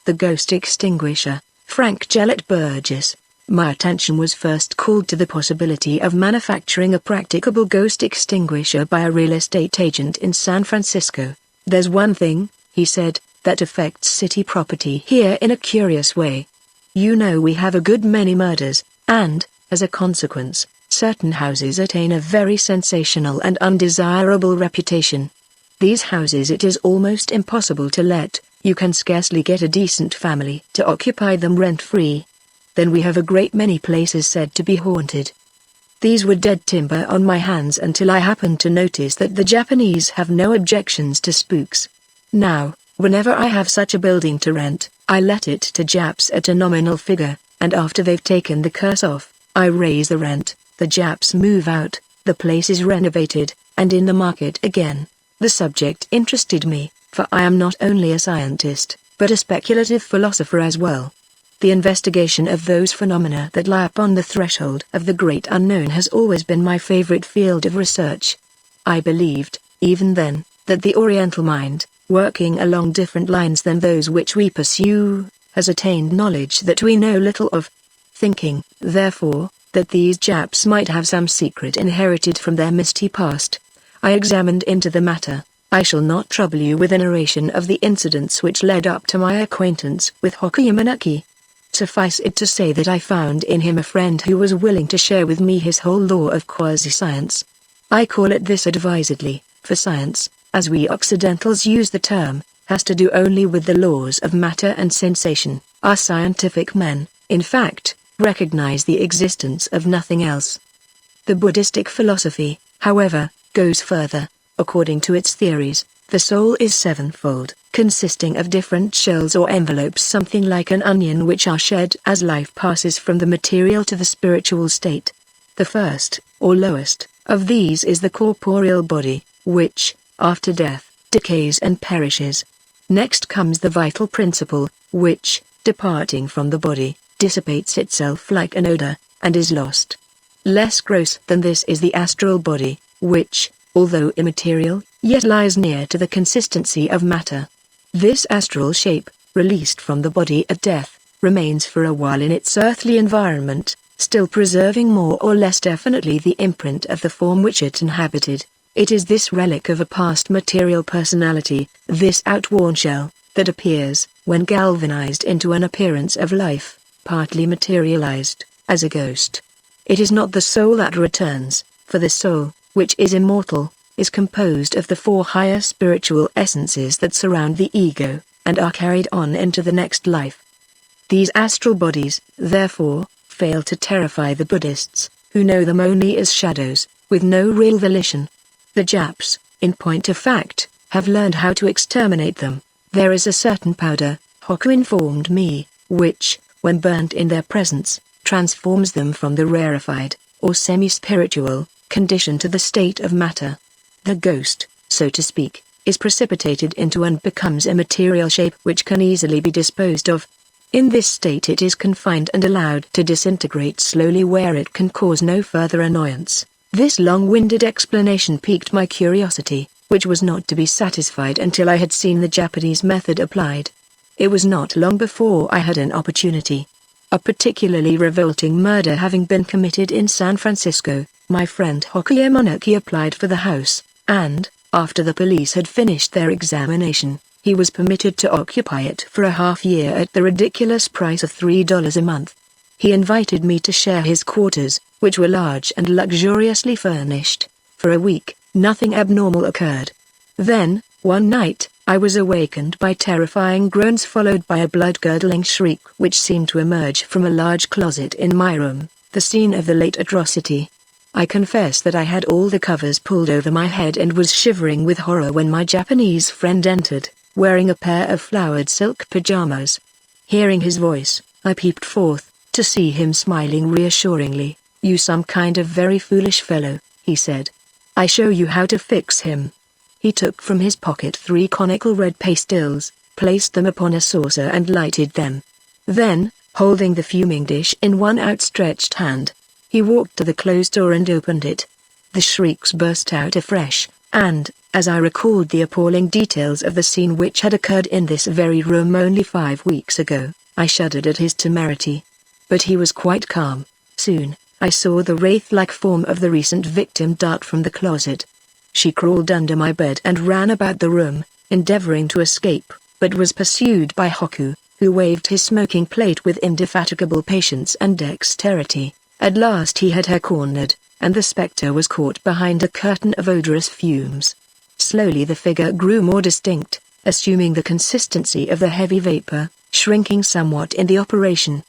The Ghost Extinguisher, Frank Gelett Burgess. My attention was first called to the possibility of manufacturing a practicable ghost extinguisher by a real estate agent in San Francisco. "There's one thing," he said, "that affects city property here in a curious way. You know, we have a good many murders, and, as a consequence, certain houses attain a very sensational and undesirable reputation. These houses it is almost impossible to let. You can scarcely get a decent family to occupy them rent-free. Then we have a great many places said to be haunted. These were dead timber on my hands until I happened to notice that the Japanese have no objections to spooks. Now, whenever I have such a building to rent, I let it to Japs at a nominal figure, and after they've taken the curse off, I raise the rent, the Japs move out, the place is renovated, and in the market again." The subject interested me, for I am not only a scientist, but a speculative philosopher as well. The investigation of those phenomena that lie upon the threshold of the great unknown has always been my favorite field of research. I believed, even then, that the Oriental mind, working along different lines than those which we pursue, has attained knowledge that we know little of. Thinking, therefore, that these Japs might have some secret inherited from their misty past, I examined into the matter. I shall not trouble you with a narration of the incidents which led up to my acquaintance with Hokuyamanaki. Suffice it to say that I found in him a friend who was willing to share with me his whole lore of quasi-science. I call it this advisedly, for science, as we Occidentals use the term, has to do only with the laws of matter and sensation. Our scientific men, in fact, recognize the existence of nothing else. The Buddhistic philosophy, however, goes further. According to its theories, the soul is sevenfold, consisting of different shells or envelopes, something like an onion, which are shed as life passes from the material to the spiritual state. The first, or lowest, of these is the corporeal body, which, after death, decays and perishes. Next comes the vital principle, which, departing from the body, dissipates itself like an odor, and is lost. Less gross than this is the astral body, which, although immaterial, yet lies near to the consistency of matter. This astral shape, released from the body at death, remains for a while in its earthly environment, still preserving more or less definitely the imprint of the form which it inhabited. It is this relic of a past material personality, this outworn shell, that appears, when galvanized into an appearance of life, partly materialized, as a ghost. It is not the soul that returns, for the soul, which is immortal, is composed of the four higher spiritual essences that surround the ego, and are carried on into the next life. These astral bodies, therefore, fail to terrify the Buddhists, who know them only as shadows, with no real volition. The Japs, in point of fact, have learned how to exterminate them. There is a certain powder, Hoku informed me, which, when burnt in their presence, transforms them from the rarefied, or semi-spiritual, condition to the state of matter. The ghost, so to speak, is precipitated into and becomes a material shape which can easily be disposed of. In this state it is confined and allowed to disintegrate slowly where it can cause no further annoyance. This long-winded explanation piqued my curiosity, which was not to be satisfied until I had seen the Japanese method applied. It was not long before I had an opportunity. A particularly revolting murder having been committed in San Francisco, my friend Hokuyamanaki applied for the house, and, after the police had finished their examination, he was permitted to occupy it for a half-year at the ridiculous price of $3 a month. He invited me to share his quarters, which were large and luxuriously furnished. For a week, nothing abnormal occurred. Then, one night, I was awakened by terrifying groans followed by a blood-curdling shriek which seemed to emerge from a large closet in my room, the scene of the late atrocity. I confess that I had all the covers pulled over my head and was shivering with horror when my Japanese friend entered, wearing a pair of flowered silk pajamas. Hearing his voice, I peeped forth, to see him smiling reassuringly. "You some kind of very foolish fellow," he said. "I show you how to fix him." He took from his pocket 3 conical red pastils, placed them upon a saucer and lighted them. Then, holding the fuming dish in one outstretched hand, he walked to the closed door and opened it. The shrieks burst out afresh, And, as I recalled the appalling details of the scene which had occurred in this very room only 5 weeks ago, I shuddered at his temerity. But he was quite calm. Soon, I saw the wraith-like form of the recent victim dart from the closet. She crawled under my bed and ran about the room, endeavoring to escape, but was pursued by Hoku, who waved his smoking plate with indefatigable patience and dexterity. At last he had her cornered, and the spectre was caught behind a curtain of odorous fumes. Slowly the figure grew more distinct, assuming the consistency of the heavy vapor, shrinking somewhat in the operation.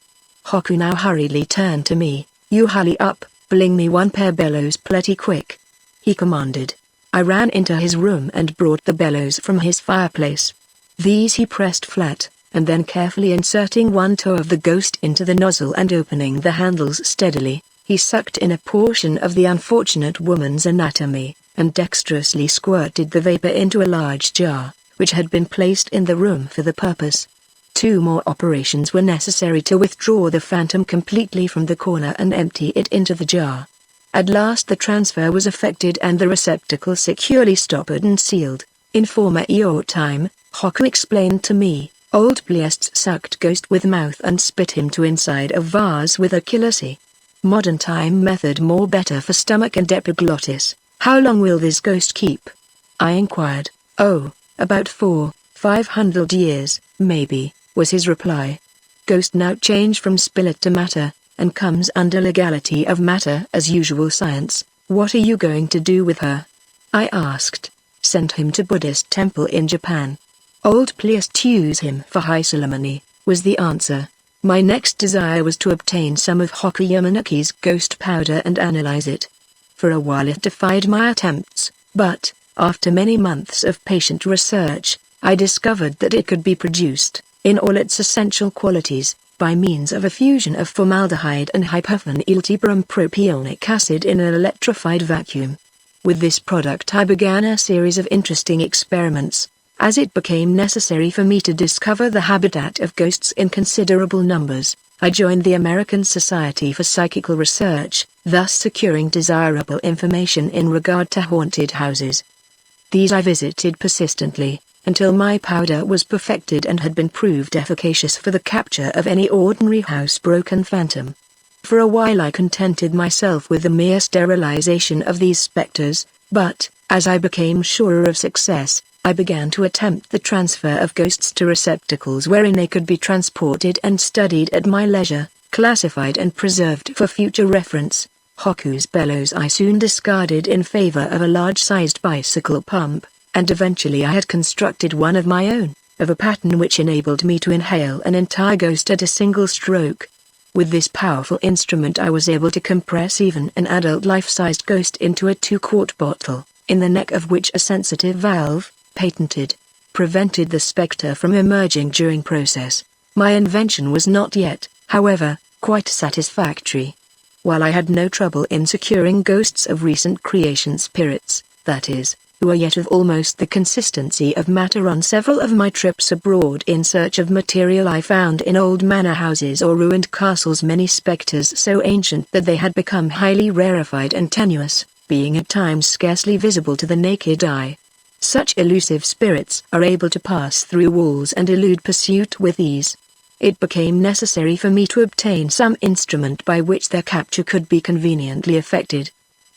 Hoku now hurriedly turned to me. "You hurry up, bring me one pair bellows plenty quick," he commanded. I ran into his room and brought the bellows from his fireplace. These he pressed flat, and then carefully inserting one toe of the ghost into the nozzle and opening the handles steadily, he sucked in a portion of the unfortunate woman's anatomy, and dexterously squirted the vapor into a large jar, which had been placed in the room for the purpose. 2 more operations were necessary to withdraw the phantom completely from the corner and empty it into the jar. At last the transfer was effected and the receptacle securely stoppered and sealed. In former Eo time, Hoku explained to me, old priests sucked ghost with mouth and spit him to inside a vase with a kilasi. Modern time method more better for stomach and epiglottis. How long will this ghost keep? I inquired. "Oh, about 400-500 years, maybe," was his reply. "Ghost now change from spirit to matter, and comes under legality of matter as usual science. What are you going to do with her?" I asked. "Send him to Buddhist temple in Japan. Old priest use him for high ceremony," was the answer. My next desire was to obtain some of Hoku Yamanaki's ghost powder and analyze it. For a while it defied my attempts, but, after many months of patient research, I discovered that it could be produced, in all its essential qualities, by means of a fusion of formaldehyde and hyperphenyltebrum propionic acid in an electrified vacuum. With this product I began a series of interesting experiments. As it became necessary for me to discover the habitat of ghosts in considerable numbers, I joined the American Society for Psychical Research, thus securing desirable information in regard to haunted houses. These I visited persistently, until my powder was perfected and had been proved efficacious for the capture of any ordinary housebroken phantom. For a while I contented myself with the mere sterilization of these specters, but, as I became surer of success, I began to attempt the transfer of ghosts to receptacles wherein they could be transported and studied at my leisure, classified and preserved for future reference. Hoku's bellows I soon discarded in favor of a large-sized bicycle pump, and eventually I had constructed one of my own, of a pattern which enabled me to inhale an entire ghost at a single stroke. With this powerful instrument I was able to compress even an adult life-sized ghost into a 2-quart bottle, in the neck of which a sensitive valve, patented, prevented the spectre from emerging during process. My invention was not yet, however, quite satisfactory. While I had no trouble in securing ghosts of recent creation spirits, that is, who are yet of almost the consistency of matter, on several of my trips abroad in search of material I found in old manor houses or ruined castles many spectres so ancient that they had become highly rarefied and tenuous, being at times scarcely visible to the naked eye. Such elusive spirits are able to pass through walls and elude pursuit with ease. It became necessary for me to obtain some instrument by which their capture could be conveniently effected.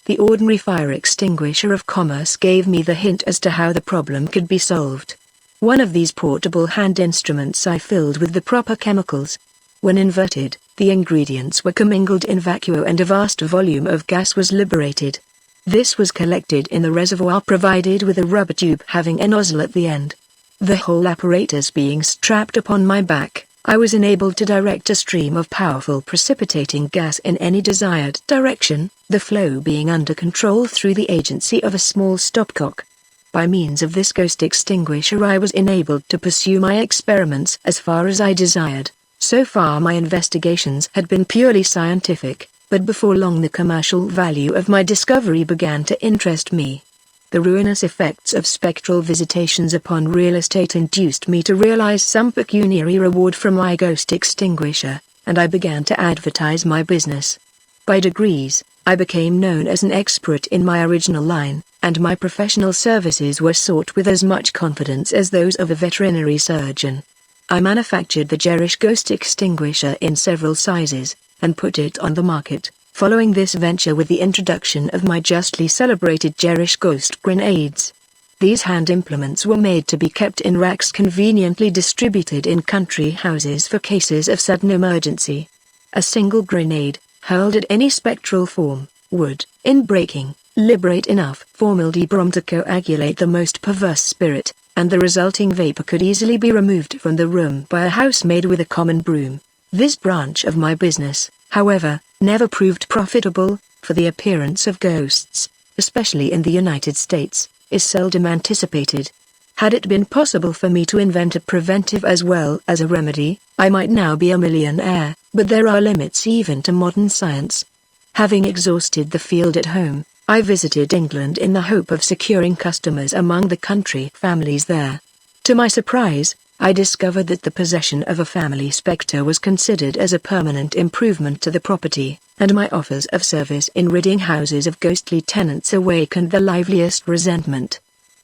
The ordinary fire extinguisher of commerce gave me the hint as to how the problem could be solved. One of these portable hand instruments I filled with the proper chemicals. When inverted, the ingredients were commingled in vacuo and a vast volume of gas was liberated. This was collected in the reservoir provided with a rubber tube having a nozzle at the end. The whole apparatus being strapped upon my back, I was enabled to direct a stream of powerful precipitating gas in any desired direction, the flow being under control through the agency of a small stopcock. By means of this ghost extinguisher I was enabled to pursue my experiments as far as I desired. So far my investigations had been purely scientific, but before long the commercial value of my discovery began to interest me. The ruinous effects of spectral visitations upon real estate induced me to realize some pecuniary reward from my ghost extinguisher, and I began to advertise my business. By degrees, I became known as an expert in my original line, and my professional services were sought with as much confidence as those of a veterinary surgeon. I manufactured the gerish ghost extinguisher in several sizes, and put it on the market, following this venture with the introduction of my justly celebrated gerish ghost grenades. These hand implements were made to be kept in racks conveniently distributed in country houses for cases of sudden emergency. A single grenade, hurled at any spectral form, would, in breaking, liberate enough formaldybrom to coagulate the most perverse spirit, and the resulting vapor could easily be removed from the room by a housemaid with a common broom. This branch of my business, however, never proved profitable, for the appearance of ghosts, especially in the United States, is seldom anticipated. Had it been possible for me to invent a preventive as well as a remedy, I might now be a millionaire, but there are limits even to modern science. Having exhausted the field at home, I visited England in the hope of securing customers among the country families there. To my surprise, I discovered that the possession of a family spectre was considered as a permanent improvement to the property, and my offers of service in ridding houses of ghostly tenants awakened the liveliest resentment.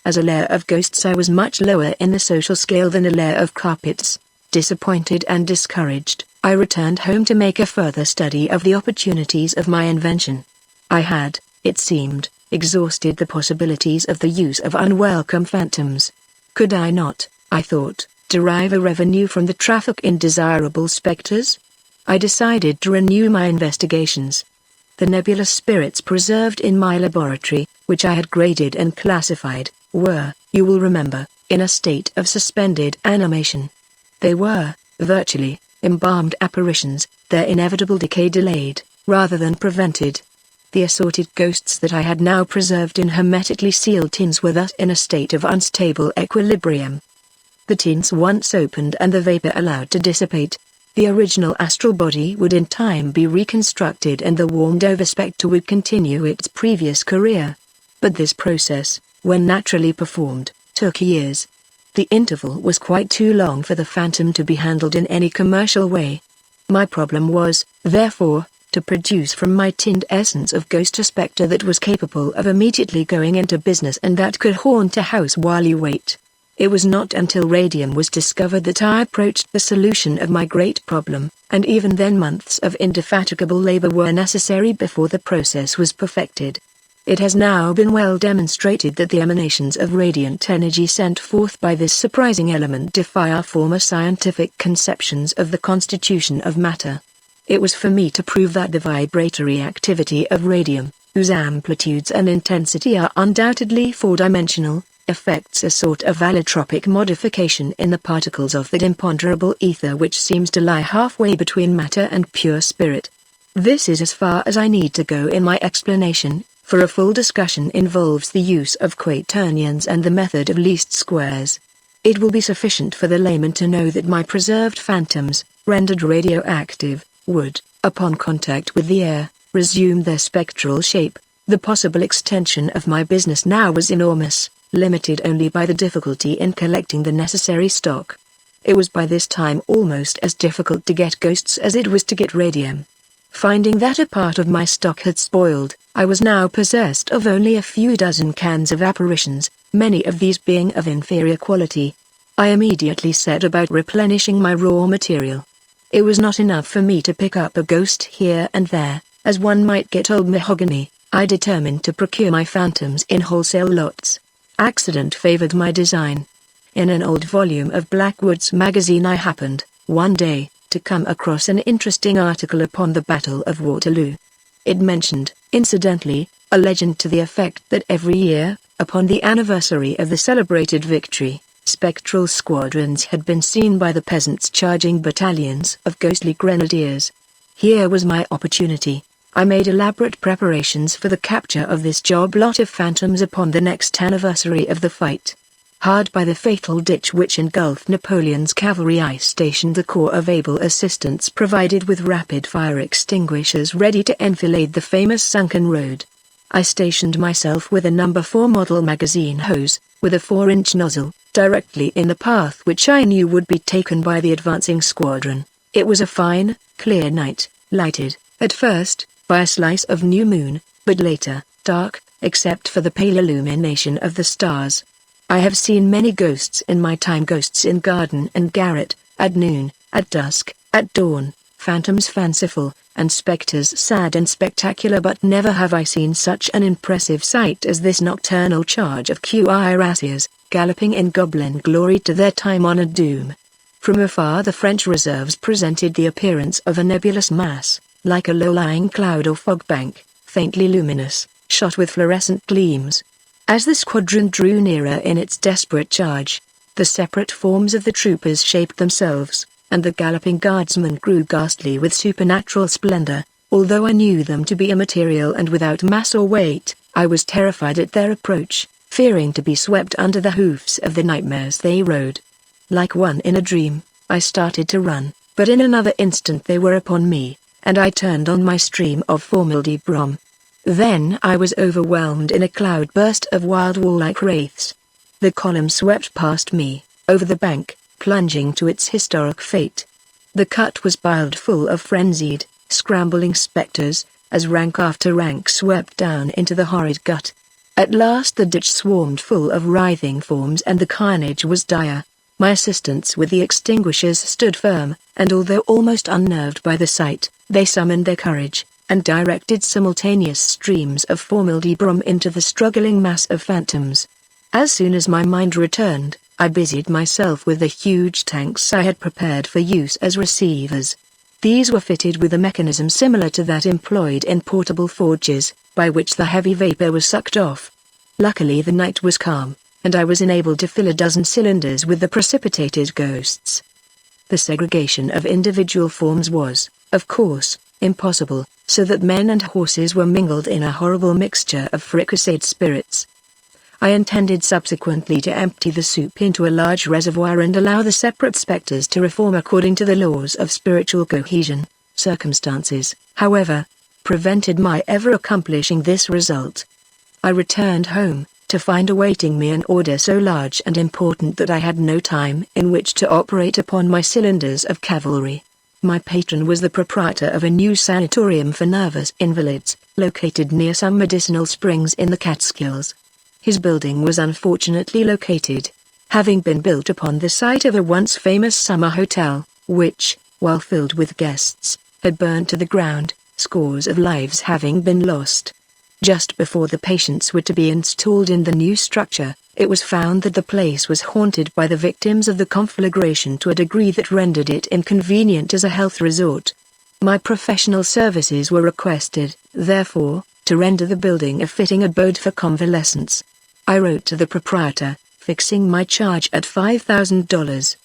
As a layer of ghosts I was much lower in the social scale than a layer of carpets. Disappointed and discouraged, I returned home to make a further study of the opportunities of my invention. I had, it seemed, exhausted the possibilities of the use of unwelcome phantoms. Could I not, I thought, derive a revenue from the traffic in desirable specters? I decided to renew my investigations. The nebulous spirits preserved in my laboratory, which I had graded and classified, were, you will remember, in a state of suspended animation. They were, virtually, embalmed apparitions, their inevitable decay delayed, rather than prevented. The assorted ghosts that I had now preserved in hermetically sealed tins were thus in a state of unstable equilibrium. The tins once opened and the vapor allowed to dissipate, the original astral body would in time be reconstructed and the warmed-over spectre would continue its previous career. But this process, when naturally performed, took years. The interval was quite too long for the phantom to be handled in any commercial way. My problem was, therefore, to produce from my tinned essence of ghost a spectre that was capable of immediately going into business and that could haunt a house while you wait. It was not until radium was discovered that I approached the solution of my great problem, and even then months of indefatigable labor were necessary before the process was perfected. It has now been well demonstrated that the emanations of radiant energy sent forth by this surprising element defy our former scientific conceptions of the constitution of matter. It was for me to prove that the vibratory activity of radium, whose amplitudes and intensity are undoubtedly four-dimensional, affects a sort of allotropic modification in the particles of that imponderable ether which seems to lie halfway between matter and pure spirit. This is as far as I need to go in my explanation, for a full discussion involves the use of quaternions and the method of least squares. It will be sufficient for the layman to know that my preserved phantoms, rendered radioactive, would, upon contact with the air, resume their spectral shape. The possible extension of my business now was enormous, limited only by the difficulty in collecting the necessary stock. It was by this time almost as difficult to get ghosts as it was to get radium. Finding that a part of my stock had spoiled, I was now possessed of only a few dozen cans of apparitions, many of these being of inferior quality. I immediately set about replenishing my raw material. It was not enough for me to pick up a ghost here and there, as one might get old mahogany. I determined to procure my phantoms in wholesale lots. Accident favored my design. In an old volume of Blackwood's magazine I happened, one day, to come across an interesting article upon the Battle of Waterloo. It mentioned, incidentally, a legend to the effect that every year, upon the anniversary of the celebrated victory, spectral squadrons had been seen by the peasants charging battalions of ghostly grenadiers. Here was my opportunity. I made elaborate preparations for the capture of this job lot of phantoms upon the next anniversary of the fight. Hard by the fatal ditch which engulfed Napoleon's cavalry I stationed the corps of able assistants provided with rapid-fire extinguishers ready to enfilade the famous sunken road. I stationed myself with a No. 4 model magazine hose, with a 4-inch nozzle, directly in the path which I knew would be taken by the advancing squadron. It was a fine, clear night, lighted, at first, by a slice of new moon, but later, dark, except for the pale illumination of the stars. I have seen many ghosts in my time, ghosts in garden and garret, at noon, at dusk, at dawn, phantoms fanciful, and specters sad and spectacular, but never have I seen such an impressive sight as this nocturnal charge of cuirassiers, galloping in goblin glory to their time-honored doom. From afar the French reserves presented the appearance of a nebulous mass, like a low-lying cloud or fog bank, faintly luminous, shot with fluorescent gleams. As the squadron drew nearer in its desperate charge, the separate forms of the troopers shaped themselves, and the galloping guardsmen grew ghastly with supernatural splendor. Although I knew them to be immaterial and without mass or weight, I was terrified at their approach, fearing to be swept under the hoofs of the nightmares they rode. Like one in a dream, I started to run, but in another instant they were upon me, and I turned on my stream of formaldybrom. Then I was overwhelmed in a cloudburst of wild warlike wraiths. The column swept past me, over the bank, plunging to its historic fate. The cut was piled full of frenzied, scrambling specters, as rank after rank swept down into the horrid gut. At last the ditch swarmed full of writhing forms and the carnage was dire. My assistants with the extinguishers stood firm, and although almost unnerved by the sight, they summoned their courage, and directed simultaneous streams of formaldybrom into the struggling mass of phantoms. As soon as my mind returned, I busied myself with the huge tanks I had prepared for use as receivers. These were fitted with a mechanism similar to that employed in portable forges, by which the heavy vapor was sucked off. Luckily the night was calm, and I was enabled to fill a dozen cylinders with the precipitated ghosts. The segregation of individual forms was, of course, impossible, so that men and horses were mingled in a horrible mixture of fricasseed spirits. I intended subsequently to empty the soup into a large reservoir and allow the separate specters to reform according to the laws of spiritual cohesion. Circumstances, however, prevented my ever accomplishing this result. I returned home, to find awaiting me an order so large and important that I had no time in which to operate upon my cylinders of cavalry. My patron was the proprietor of a new sanatorium for nervous invalids, located near some medicinal springs in the Catskills. His building was unfortunately located, having been built upon the site of a once famous summer hotel, which, while filled with guests, had burned to the ground, scores of lives having been lost. Just before the patients were to be installed in the new structure, it was found that the place was haunted by the victims of the conflagration to a degree that rendered it inconvenient as a health resort. My professional services were requested, therefore, to render the building a fitting abode for convalescents. I wrote to the proprietor, fixing my charge at $5,000.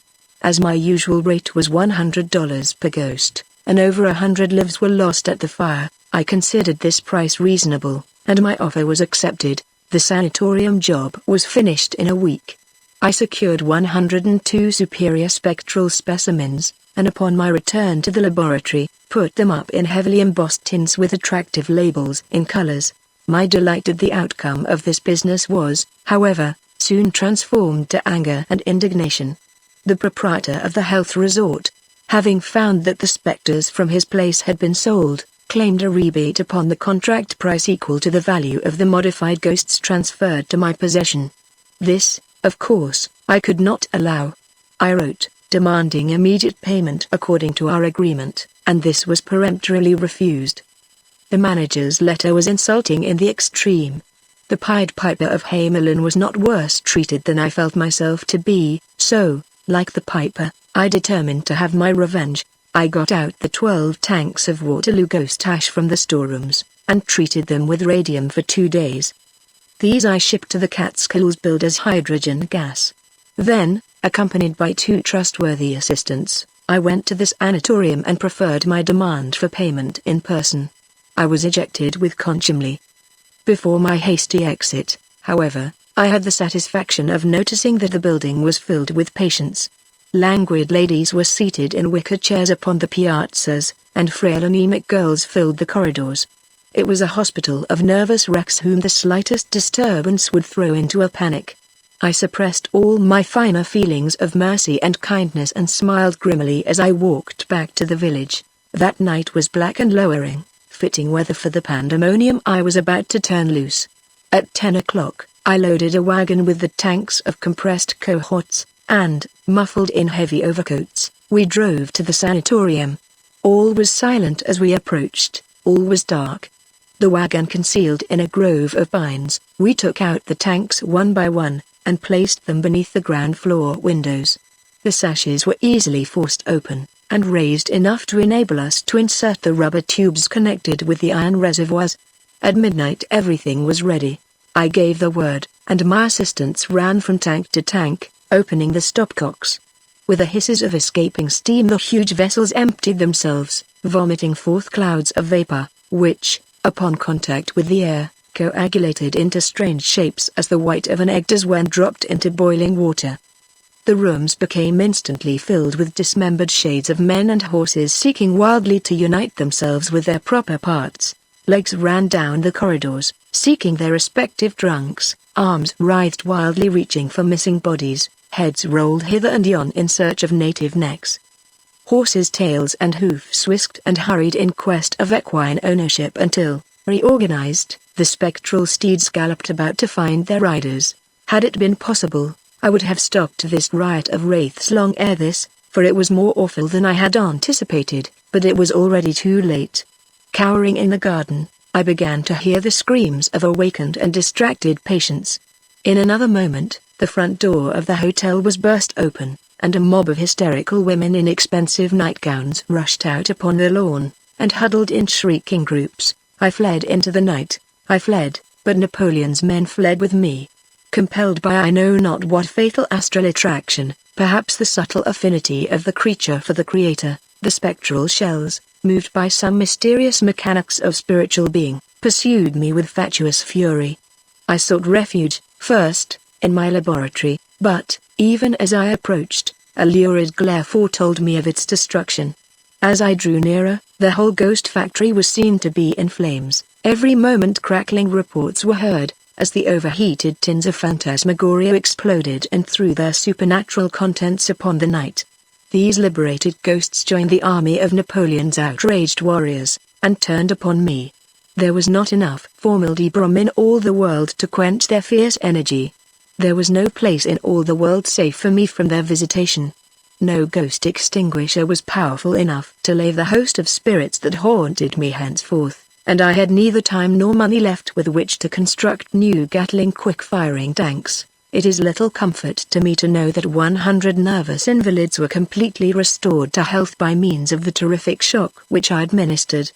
As my usual rate was $100 per ghost, and over 100 lives were lost at the fire, I considered this price reasonable, and my offer was accepted. The sanatorium job was finished in a week. I secured 102 superior spectral specimens, and upon my return to the laboratory, put them up in heavily embossed tins with attractive labels in colors. My delight at the outcome of this business was, however, soon transformed to anger and indignation. The proprietor of the health resort, having found that the specters from his place had been sold, claimed a rebate upon the contract price equal to the value of the modified ghosts transferred to my possession. This, of course, I could not allow. I wrote, demanding immediate payment according to our agreement, and this was peremptorily refused. The manager's letter was insulting in the extreme. The Pied Piper of Hamelin was not worse treated than I felt myself to be, so, like the Piper, I determined to have my revenge. I got out the 12 tanks of Waterloo ghost ash from the storerooms, and treated them with radium for 2 days. These I shipped to the Catskills billed as hydrogen gas. Then, accompanied by 2 trustworthy assistants, I went to the sanatorium and preferred my demand for payment in person. I was ejected with contumely. Before my hasty exit, however, I had the satisfaction of noticing that the building was filled with patients. Languid ladies were seated in wicker chairs upon the piazzas, and frail anemic girls filled the corridors. It was a hospital of nervous wrecks whom the slightest disturbance would throw into a panic. I suppressed all my finer feelings of mercy and kindness and smiled grimly as I walked back to the village. That night was black and lowering, fitting weather for the pandemonium I was about to turn loose. At 10 o'clock, I loaded a wagon with the tanks of compressed cohorts, and, muffled in heavy overcoats, we drove to the sanatorium. All was silent as we approached, all was dark. The wagon concealed in a grove of pines, we took out the tanks one by one, and placed them beneath the ground floor windows. The sashes were easily forced open, and raised enough to enable us to insert the rubber tubes connected with the iron reservoirs. At midnight everything was ready. I gave the word, and my assistants ran from tank to tank, opening the stopcocks. With the hisses of escaping steam the huge vessels emptied themselves, vomiting forth clouds of vapor, which, upon contact with the air, coagulated into strange shapes as the white of an egg does when dropped into boiling water. The rooms became instantly filled with dismembered shades of men and horses seeking wildly to unite themselves with their proper parts. Legs ran down the corridors, seeking their respective trunks, arms writhed wildly reaching for missing bodies, heads rolled hither and yon in search of native necks. Horses' tails and hoofs whisked and hurried in quest of equine ownership until, reorganized, the spectral steeds galloped about to find their riders. Had it been possible, I would have stopped this riot of wraiths long ere this, for it was more awful than I had anticipated, but it was already too late. Cowering in the garden, I began to hear the screams of awakened and distracted patients. In another moment, the front door of the hotel was burst open, and a mob of hysterical women in expensive nightgowns rushed out upon the lawn, and huddled in shrieking groups. I fled into the night. I fled, but Napoleon's men fled with me. Compelled by I know not what fatal astral attraction, perhaps the subtle affinity of the creature for the Creator, the spectral shells, moved by some mysterious mechanics of spiritual being, pursued me with fatuous fury. I sought refuge, first, in my laboratory, but, even as I approached, a lurid glare foretold me of its destruction. As I drew nearer, the whole ghost factory was seen to be in flames. Every moment crackling reports were heard, as the overheated tins of phantasmagoria exploded and threw their supernatural contents upon the night. These liberated ghosts joined the army of Napoleon's outraged warriors, and turned upon me. There was not enough formaldybrom in all the world to quench their fierce energy. There was no place in all the world safe for me from their visitation. No ghost extinguisher was powerful enough to lay the host of spirits that haunted me henceforth, and I had neither time nor money left with which to construct new Gatling quick-firing tanks. It is little comfort to me to know that 100 nervous invalids were completely restored to health by means of the terrific shock which I administered.